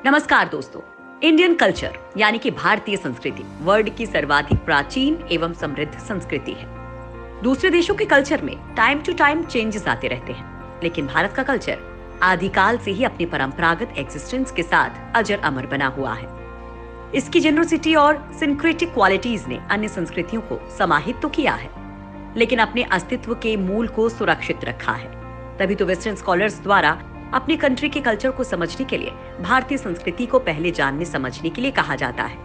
नमस्कार दोस्तों। Indian culture यानी कि भारतीय संस्कृति वर्ल्ड की सर्वाधिक प्राचीन एवं समृद्ध संस्कृति है। दूसरे देशों के कल्चर में टाइम टू टाइम चेंजेस आते रहते हैं, लेकिन भारत का कल्चर आदिकाल से ही अपनी परंपरागत एग्जिस्टेंस के साथ अजर अमर बना हुआ है। इसकी जेनरोसिटी और सिंक्रेटिक क्वालिटीज ने अन्य संस्कृतियों को समाहित तो किया है, लेकिन अपने अस्तित्व के मूल को सुरक्षित रखा है। तभी तो वेस्टर्न स्कॉलर्स द्वारा अपनी कंट्री के कल्चर को समझने के लिए भारतीय संस्कृति को पहले जानने समझने के लिए कहा जाता है।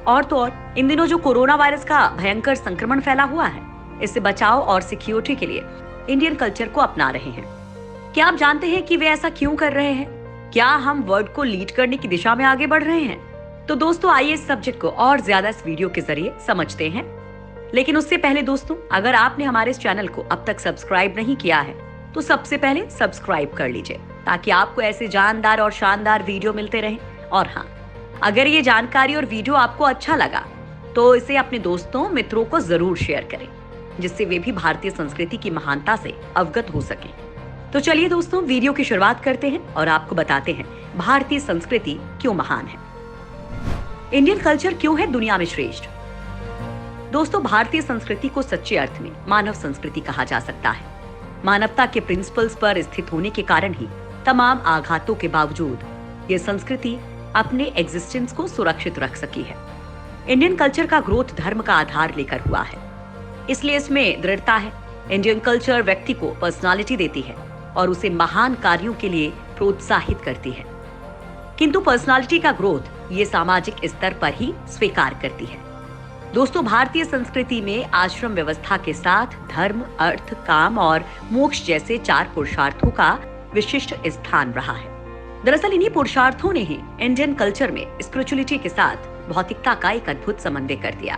और तो और इन दिनों जो कोरोना वायरस का भयंकर संक्रमण फैला हुआ है, इससे बचाव और सिक्योरिटी के लिए इंडियन कल्चर को अपना रहे हैं। क्या आप जानते हैं कि वे ऐसा क्यों कर रहे हैं? क्या हम वर्ल्ड को लीड करने की दिशा में आगे बढ़ रहे हैं? तो दोस्तों आइए इस सब्जेक्ट को और ज्यादा इस वीडियो के जरिए समझते हैं। लेकिन उससे पहले दोस्तों, अगर आपने हमारे इस चैनल को अब तक सब्सक्राइब नहीं किया है तो सबसे पहले सब्सक्राइब कर लीजिए, ताकि आपको ऐसे जानदार और शानदार वीडियो मिलते रहें। और हाँ, अगर ये जानकारी और वीडियो आपको अच्छा लगा तो इसे अपने दोस्तों मित्रों को जरूर शेयर करें, जिससे वे भी भारतीय संस्कृति की महानता से अवगत हो सकें। तो चलिए दोस्तों, वीडियो की शुरुआत करते हैं और आपको बताते हैं भारतीय संस्कृति क्यों महान है। इंडियन कल्चर क्यों है दुनिया में श्रेष्ठ? दोस्तों, भारतीय संस्कृति को सच्चे अर्थ में मानव संस्कृति कहा जा सकता है। मानवता के प्रिंसिपल्स पर स्थित होने के कारण ही तमाम आघातों के बावजूद ये संस्कृति अपने एग्जिस्टेंस को सुरक्षित रख सकी है। इंडियन कल्चर का ग्रोथ धर्म का आधार लेकर हुआ है, इसलिए इसमें दृढ़ता है। इंडियन कल्चर व्यक्ति को पर्सनालिटी देती है और उसे महान कार्यों के लिए प्रोत्साहित करती है। किंतु पर्सनालिटी का ग्रोथ ये सामाजिक स्तर पर ही स्वीकार करती है। दोस्तों, भारतीय संस्कृति में आश्रम व्यवस्था के साथ धर्म, अर्थ, काम और मोक्ष जैसे 4 पुरुषार्थों का विशिष्ट स्थान रहा है। दरअसल इन्हीं पुरुषार्थों ने ही इंडियन कल्चर में स्पिरिचुअलिटी के साथ भौतिकता का एक अद्भुत समन्वय कर दिया।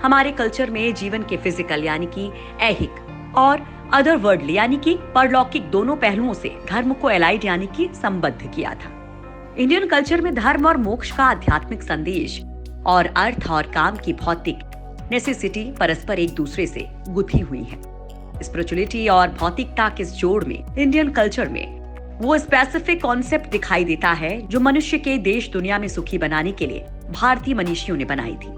हमारे कल्चर में जीवन के फिजिकल यानी कि ऐहिक और अदर वर्ल्ड यानी कि परलौकिक दोनों पहलुओं से धर्म को एलाइड यानी कि संबद्ध किया था। इंडियन कल्चर में धर्म और मोक्ष का आध्यात्मिक संदेश और अर्थ और काम की भौतिक नेसेसिटी परस्पर एक दूसरे से गुथी हुई है। स्पिरिचुअलिटी और भौतिकता के इस जोड़ में इंडियन कल्चर में वो स्पेसिफिक कॉन्सेप्ट दिखाई देता है जो मनुष्य के देश दुनिया में सुखी बनाने के लिए भारतीय मनीषियों ने बनाई थी।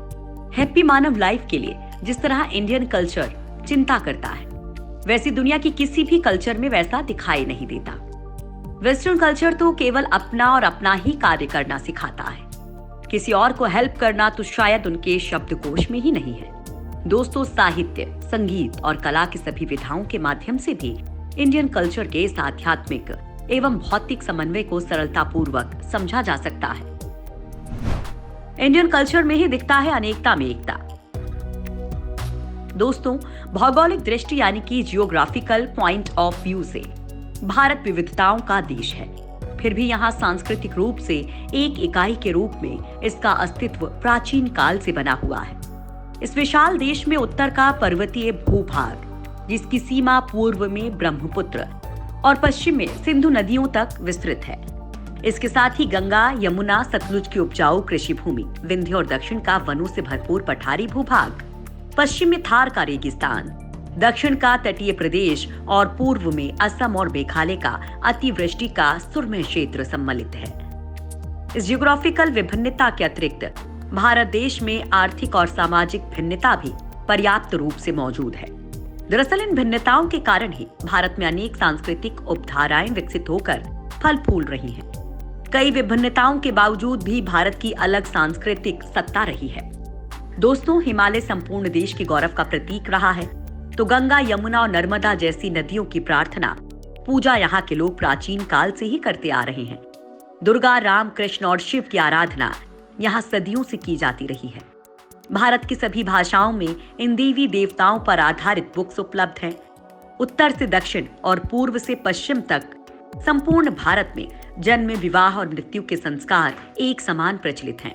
हैप्पी मानव लाइफ के लिए जिस तरह इंडियन कल्चर चिंता करता है, वैसी दुनिया की किसी भी कल्चर में वैसा दिखाई नहीं देता। वेस्टर्न कल्चर तो केवल अपना और अपना ही कार्य करना सिखाता है, किसी और को हेल्प करना तो शायद उनके शब्दकोश में ही नहीं है। दोस्तों, साहित्य, संगीत और कला की सभी विधाओं के माध्यम से भी इंडियन कल्चर के इस आध्यात्मिक एवं भौतिक समन्वय को सरलतापूर्वक समझा जा सकता है। इंडियन कल्चर में ही दिखता है अनेकता में एकता। दोस्तों, भौगोलिक दृष्टि यानी कि जियोग्राफिकल पॉइंट ऑफ व्यू से भारत विविधताओं का देश है, फिर भी यहाँ सांस्कृतिक रूप से एक इकाई के रूप में इसका अस्तित्व प्राचीन काल से बना हुआ है। इस विशाल देश में उत्तर का पर्वतीय भूभाग, जिसकी सीमा पूर्व में ब्रह्मपुत्र और पश्चिम में सिंधु नदियों तक विस्तृत है। इसके साथ ही गंगा, यमुना, सतलुज की उपजाऊ कृषि भूमि, विंध्य और दक्षिण का वनों से भरपूर पठारी भूभाग, पश्चिम में थार का रेगिस्तान, दक्षिण का तटीय प्रदेश और पूर्व में असम और मेघालय का अतिवृष्टि का सुरम्य क्षेत्र सम्मिलित है। इस जियोग्राफिकल विभिन्नता के अतिरिक्त भारत देश में आर्थिक और सामाजिक भिन्नता भी पर्याप्त रूप से मौजूद है। दरअसल इन भिन्नताओं के कारण ही भारत में अनेक सांस्कृतिक उपधाराएं विकसित होकर फल फूल रही हैं। कई विभिन्नताओं के बावजूद भी भारत की अलग सांस्कृतिक सत्ता रही है। दोस्तों, हिमालय संपूर्ण देश के गौरव का प्रतीक रहा है, तो गंगा, यमुना और नर्मदा जैसी नदियों की प्रार्थना पूजा यहाँ के लोग प्राचीन काल से ही करते आ रहे हैं। दुर्गा, राम, कृष्ण और शिव की आराधना यहाँ सदियों से की जाती रही है। भारत की सभी भाषाओं में इन देवी देवताओं पर आधारित बुक्स उपलब्ध हैं। उत्तर से दक्षिण और पूर्व से पश्चिम तक संपूर्ण भारत में जन्म, विवाह और मृत्यु के संस्कार एक समान प्रचलित हैं।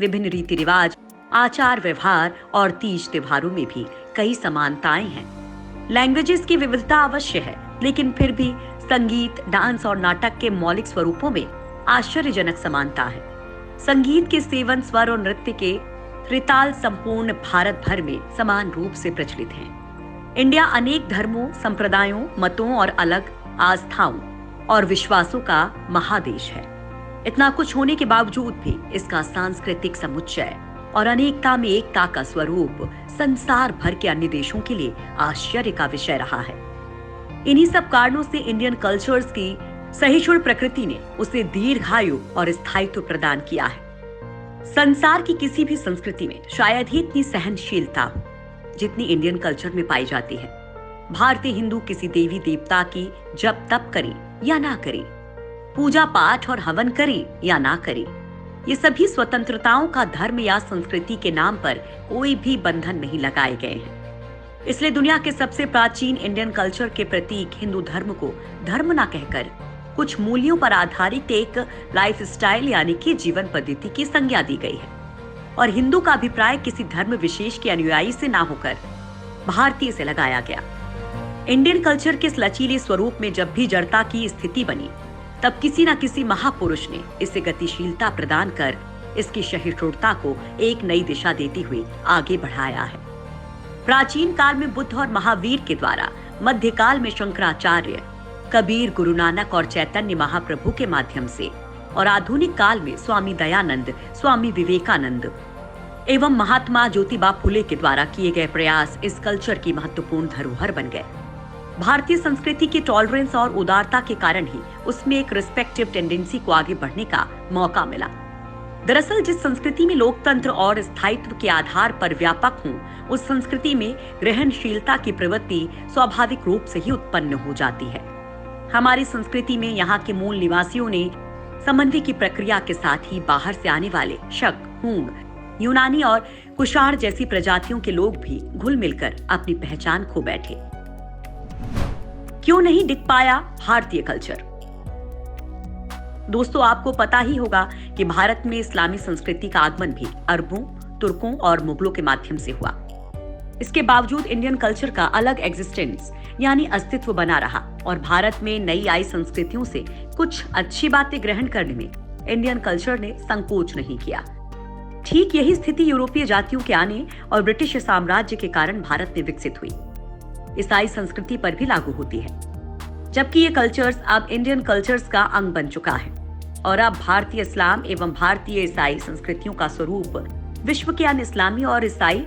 विभिन्न रीति रिवाज, आचार व्यवहार और तीज त्योहारों में भी कई समानताएं हैं। लैंग्वेजेस की विविधता अवश्य है, लेकिन फिर भी संगीत, डांस और नाटक के मौलिक स्वरूपों में आश्चर्यजनक समानता है। संगीत के सेवन, स्वर और नृत्य के त्रिताल संपूर्ण भारत भर में समान रूप से प्रचलित हैं। इंडिया अनेक धर्मों, संप्रदायों, मतों और अलग आस्थाओं और विश्वासों का महादेश है। इतना कुछ होने के बावजूद भी इसका सांस्कृतिक समुच्चय और अनेकता में एकता का स्वरूप संसार भर के अन्य देशों के लिए आश्चर्य का विषय रहा है। इन्हीं सब कारणों से इंडियन कल्चर्स की सहिष्णु प्रकृति ने उसे दीर्घायु और स्थायित्व प्रदान किया है। संसार की किसी भी संस्कृति में शायद ही इतनी सहनशीलता हो जितनी इंडियन कल्चर में पाई जाती है। भारतीय हिंदू किसी देवी देवता की जप तप करें या ना करें, पूजा पाठ और हवन करें या ना करें, ये सभी स्वतंत्रताओं का धर्म या संस्कृति के नाम पर कोई भी बंधन नहीं लगाए गए हैं। इसलिए दुनिया के सबसे प्राचीन इंडियन कल्चर के प्रतीक हिंदू धर्म को धर्म ना कहकर कुछ मूल्यों पर आधारित एक लाइफ स्टाइल यानी कि जीवन पद्धति की संज्ञा दी गई है। और हिंदू का अभिप्राय किसी धर्म विशेष के अनुयायी से ना होकर भारतीय से लगाया गया। इंडियन कल्चर के इस लचीले स्वरूप में जब भी जड़ता की स्थिति बनी, तब किसी न किसी महापुरुष ने इसे गतिशीलता प्रदान कर इसकी सहिष्णुता को एक नई दिशा देते हुए आगे बढ़ाया है। प्राचीन काल में बुद्ध और महावीर के द्वारा, मध्यकाल में शंकराचार्य, कबीर, गुरु नानक और चैतन्य महाप्रभु के माध्यम से, और आधुनिक काल में स्वामी दयानंद, स्वामी विवेकानंद एवं महात्मा ज्योतिबा फुले के द्वारा किए गए प्रयास इस कल्चर की महत्वपूर्ण धरोहर बन गए। भारतीय संस्कृति की टॉलरेंस और उदारता के कारण ही उसमें एक रिस्पेक्टिव टेंडेंसी को आगे बढ़ने का मौका मिला। दरअसल जिस संस्कृति में लोकतंत्र और स्थायित्व के आधार पर व्यापक हों, उस संस्कृति में ग्रहणशीलता की प्रवृत्ति स्वाभाविक रूप से ही उत्पन्न हो जाती है। हमारी संस्कृति में यहाँ के मूल निवासियों ने समन्वय की प्रक्रिया के साथ ही बाहर से आने वाले शक, हूंग, यूनानी और कुषाण जैसी प्रजातियों के लोग भी घुल मिलकर अपनी पहचान खो बैठे। क्यों नहीं दिख पाया भारतीय कल्चर? दोस्तों, आपको पता ही होगा कि भारत में इस्लामी संस्कृति का आगमन भी अरबों, तुर्कों और मुगलों के माध्यम से हुआ। इसके बावजूद इंडियन कल्चर का अलग एग्जिस्टेंस यानी अस्तित्व बना रहा और भारत में नई आई संस्कृतियों से कुछ अच्छी बातें ग्रहण करने में इंडियन कल्चर ने संकोच नहीं किया। ठीक यही स्थिति यूरोपीय जातियों के आने और ब्रिटिश साम्राज्य के कारण भारत में विकसित हुई ईसाई संस्कृति पर भी लागू होती है, जबकि ये कल्चर्स अब इंडियन कल्चर्स का अंग बन चुका है। और अब भारतीय इस्लाम एवं भारतीय ईसाई संस्कृतियों का स्वरूप विश्व के अन्य इस्लामी और ईसाई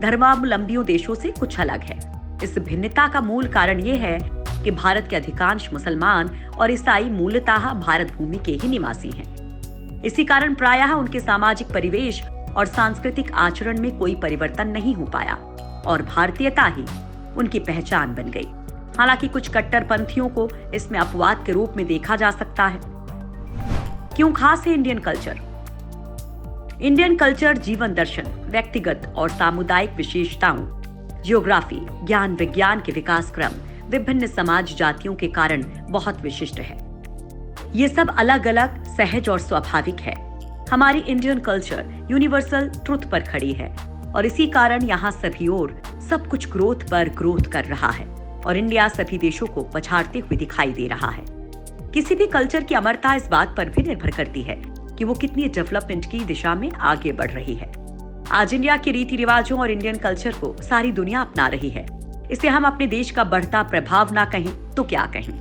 धर्मावलंबियों देशों से कुछ अलग है। इस भिन्नता का मूल कारण ये है कि भारत के अधिकांश मुसलमान और ईसाई मूलतः भारत भूमि के ही निवासी हैं। इसी कारण प्रायः उनके सामाजिक परिवेश और सांस्कृतिक आचरण में कोई परिवर्तन नहीं हो पाया और भारतीयता ही उनकी पहचान बन गई। हालांकि कुछ कट्टरपंथियों को इसमें अपवाद के रूप में देखा जा सकता है। क्यों खास है इंडियन कल्चर? इंडियन कल्चर जीवन दर्शन, व्यक्तिगत और सामुदायिक विशेषताओं, जियोग्राफी, ज्ञान विज्ञान के विकास क्रम, विभिन्न समाज जातियों के कारण बहुत विशिष्ट है। ये सब अलग अलग, सहज और स्वाभाविक है। हमारी इंडियन कल्चर यूनिवर्सल ट्रुथ पर खड़ी है और इसी कारण यहाँ सभी ओर सब कुछ ग्रोथ पर ग्रोथ कर रहा है और इंडिया सभी देशों को पछाड़ते हुए दिखाई दे रहा है। किसी भी कल्चर की अमरता इस बात पर भी निर्भर करती है कि वो कितनी डेवलपमेंट की दिशा में आगे बढ़ रही है। आज इंडिया के रीति रिवाजों और इंडियन कल्चर को सारी दुनिया अपना रही है। इसे हम अपने देश का बढ़ता प्रभाव ना कहें तो क्या कहें।